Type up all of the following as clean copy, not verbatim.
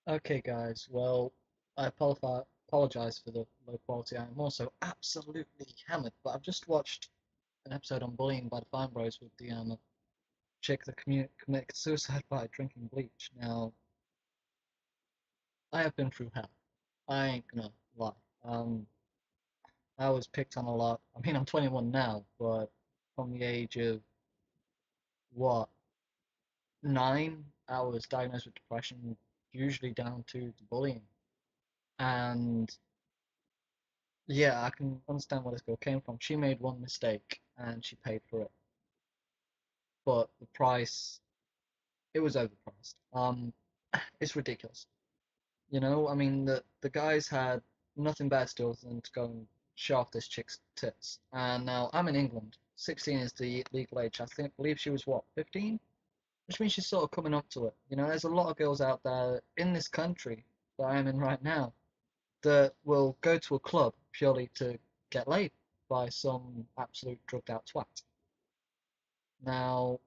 Okay, guys. Well, I apologize for the low quality. I am also absolutely hammered, but I've just watched an episode on bullying by the Fine Bros with the chick that committed suicide by drinking bleach. Now, I have been through hell. I ain't gonna lie. Um, I was picked on a lot. I mean, I'm 21 now, but from the age of what, 9, I was diagnosed with depression, usually down to the bullying. And yeah, I can understand where this girl came from. She made one mistake and she paid for it, but the price, it was overpriced. It's ridiculous. I mean, the guys had nothing better to do than to go and show off this chick's tits. And now I'm in England. 16 is the legal age. Believe she was what, 15? Which means she's sort of coming up to it. There's a lot of girls out there in this country that I am in right now that will go to a club purely to get laid by some absolute drugged out twat. Now,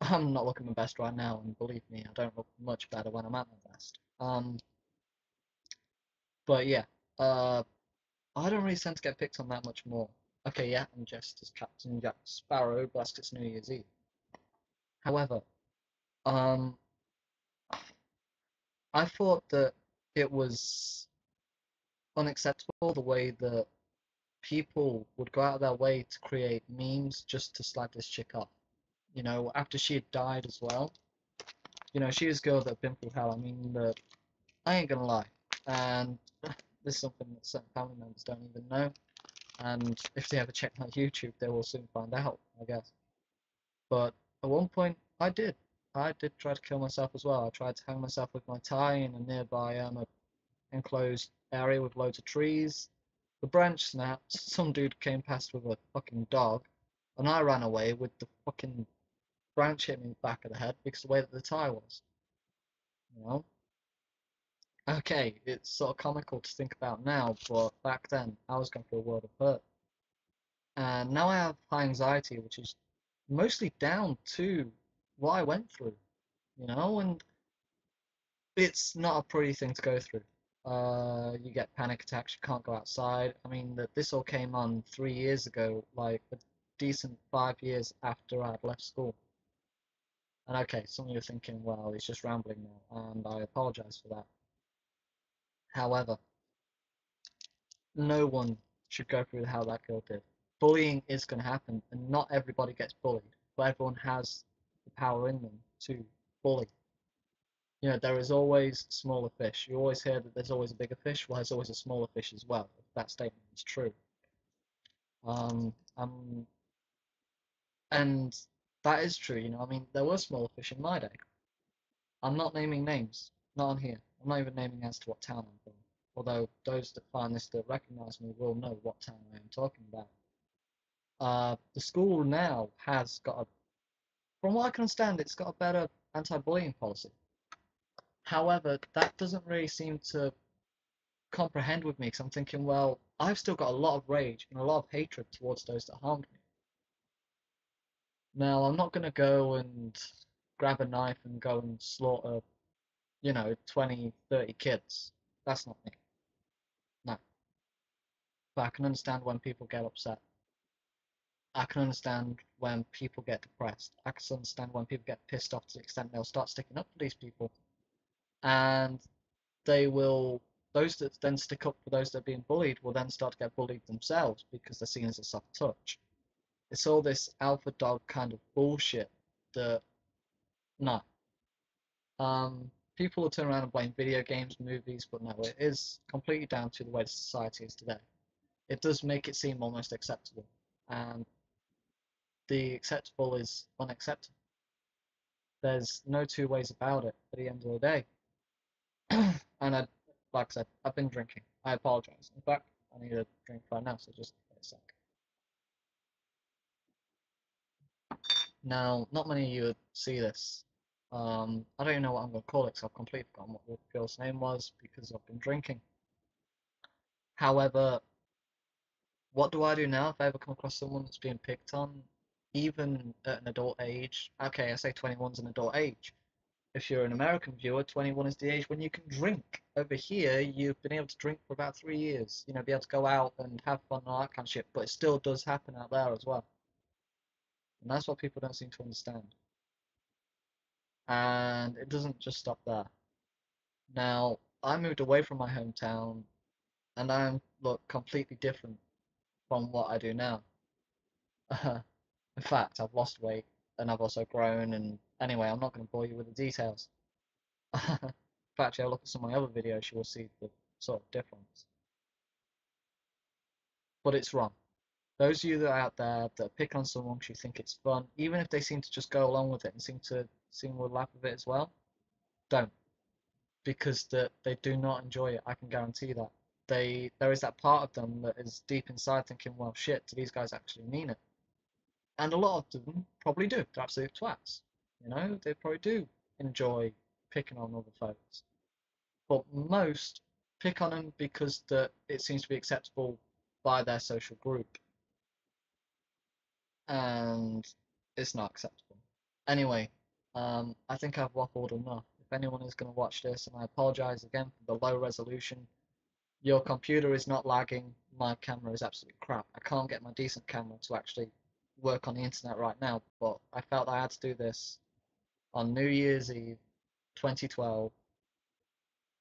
I'm not looking my best right now, and believe me, I don't look much better when I'm at my best. But yeah, uh, I don't really tend to get picked on that much more. Okay, yeah, I'm just as Captain Jack Sparrow, blessed it's New Year's Eve. However, um, I thought that it was unacceptable the way that people would go out of their way to create memes just to slag this chick off. After she had died as well. She was a girl that had been through hell. I mean, I ain't gonna lie. And this is something that certain family members don't even know. And if they ever check my YouTube, they will soon find out, I guess. But at one point, I did. I did try to kill myself as well. I tried to hang myself with my tie in a nearby enclosed area with loads of trees. The branch snapped. Some dude came past with a fucking dog, and I ran away with the fucking branch hit me in the back of the head because of the way that the tie was. You know? Okay, it's sort of comical to think about now, but back then I was going through a world of hurt. And now I have high anxiety, which is mostly down to what I went through, and it's not a pretty thing to go through. You get panic attacks, you can't go outside. I mean, that this all came on 3 years ago, like a decent 5 years after I'd left school. And okay, some of you are thinking, well, he's just rambling now, and I apologize for that. However, no one should go through how that girl did. Bullying is going to happen, and not everybody gets bullied, but everyone has the power in them to bully. There is always smaller fish. You always hear that there's always a bigger fish. Well, there's always a smaller fish as well, if that statement is true. Um, um, and that is true. I mean, there were smaller fish in my day. I'm not naming names, not on here. I'm not even naming as to what town I'm from. Although those that find this that recognise me will know what town I am talking about. The school now has got from what I can understand, it's got a better anti-bullying policy. However, that doesn't really seem to comprehend with me because I'm thinking, well, I've still got a lot of rage and a lot of hatred towards those that harmed me. Now, I'm not going to go and grab a knife and go and slaughter, 20, 30 kids. That's not me. No. But I can understand when people get upset. I can understand when people get depressed. I can understand when people get pissed off to the extent they'll start sticking up for these people. And they will, those that then stick up for those that are being bullied will then start to get bullied themselves because they're seen as a soft touch. It's all this alpha dog kind of bullshit that, no. People will turn around and blame video games, movies, but no, it is completely down to the way the society is today. It does make it seem almost acceptable, and the acceptable is unacceptable. There's no two ways about it at the end of the day. And like I said, I've been drinking. I apologize. In fact, I need a drink right now, so just wait a sec. Now, not many of you would see this. I don't even know what I'm going to call it because I've completely forgotten what the girl's name was because I've been drinking. However, what do I do now if I ever come across someone that's being picked on, even at an adult age? Okay, I say 21's an adult age. If you're an American viewer, 21 is the age when you can drink. Over here, you've been able to drink for about 3 years. You know, be able to go out and have fun and all that kind of shit. But it still does happen out there as well. And that's what people don't seem to understand. And it doesn't just stop there. Now, I moved away from my hometown and I look completely different from what I do now. In fact, I've lost weight and I've also grown. And anyway, I'm not going to bore you with the details. In fact, if you look at some of my other videos, you will see the sort of difference. But it's wrong. Those of you that are out there that pick on someone because you think it's fun, even if they seem to just go along with it and seem to laugh with it as well, don't, because they do not enjoy it. I can guarantee that. There is that part of them that is deep inside thinking, well, shit, do these guys actually mean it? And a lot of them probably do. They're absolute twats. You know, they probably do enjoy picking on other folks. But most pick on them because it seems to be acceptable by their social group, and it's not acceptable. Anyway, I think I've waffled enough. If anyone is going to watch this, and I apologize again for the low resolution, your computer is not lagging, my camera is absolutely crap. I can't get my decent camera to actually work on the internet right now, but I felt I had to do this on New Year's Eve 2012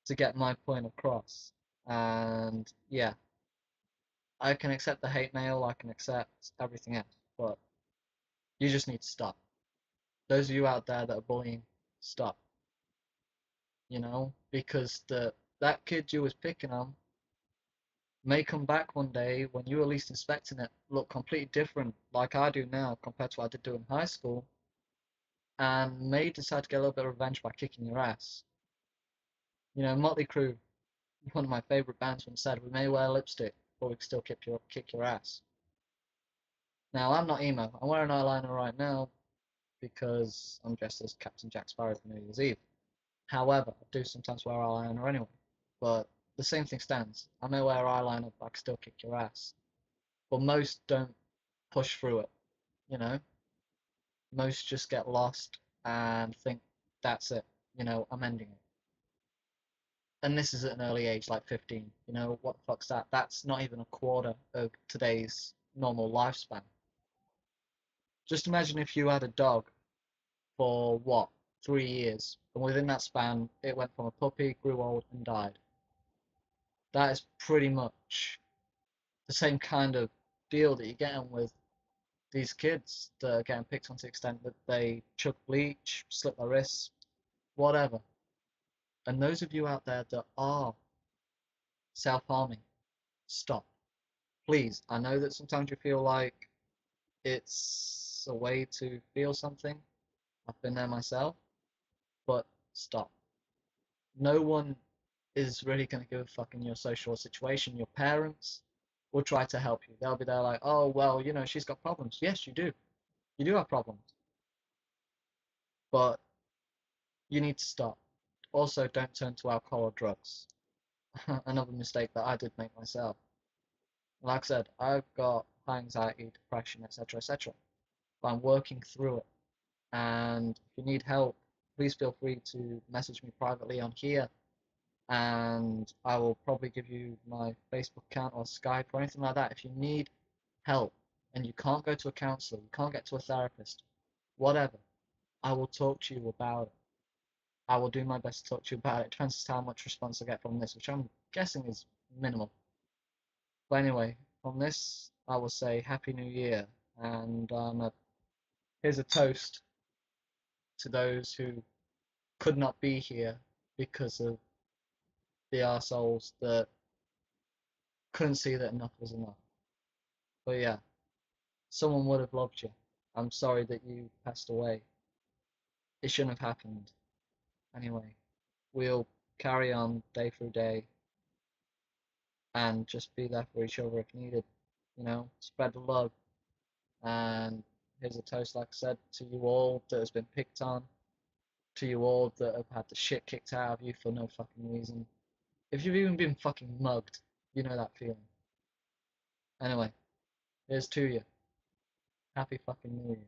to get my point across. And yeah, I can accept the hate mail, I can accept everything else, but you just need to stop. Those of you out there that are bullying, stop. You know, because that kid you was picking on may come back one day when you were least expecting it, look completely different, like I do now compared to what I did do in high school, and may decide to get a little bit of revenge by kicking your ass. You know, Motley Crue, one of my favorite bands, once said, "We may wear lipstick, but we can still kick your ass." Now, I'm not emo. I'm wearing eyeliner right now because I'm dressed as Captain Jack Sparrow for New Year's Eve. However, I do sometimes wear eyeliner anyway. But the same thing stands. I may wear eyeliner, but I can still kick your ass. But most don't push through it, you know? Most just get lost and think, that's it, you know, I'm ending it. And this is at an early age, like 15. You know, what the fuck's that? That's not even a quarter of today's normal lifespan. Just imagine if you had a dog for what, 3 years, and within that span, it went from a puppy, grew old, and died. That is pretty much the same kind of deal that you're getting with these kids that are getting picked on to the extent that they chug bleach, slit their wrists, whatever. And those of you out there that are self-harming, stop. Please, I know that sometimes you feel like it's a way to feel something. I've been there myself, but stop. No one is really going to give a fuck in your social situation. Your parents will try to help you. They'll be there like, oh, well, you know, she's got problems. Yes, you do. You do have problems. But you need to stop. Also, don't turn to alcohol or drugs. Another mistake that I did make myself. Like I said, I've got high anxiety, depression, etc., etc. But I'm working through it. And if you need help, please feel free to message me privately on here, and I will probably give you my Facebook account or Skype or anything like that. If you need help and you can't go to a counselor, you can't get to a therapist, whatever, I will talk to you about it. I will do my best to talk to you about it. It depends on how much response I get from this, which I'm guessing is minimal. But anyway, on this, I will say Happy New Year, and here's a toast to those who could not be here because of the arseholes that couldn't see that enough was enough. But yeah, someone would have loved you. I'm sorry that you passed away. It shouldn't have happened. Anyway, we'll carry on day through day and just be there for each other if needed. You know, spread the love. And here's a toast, like I said, to you all that has been picked on, to you all that have had the shit kicked out of you for no fucking reason. If you've even been fucking mugged, you know that feeling. Anyway, here's to you. Happy fucking New Year.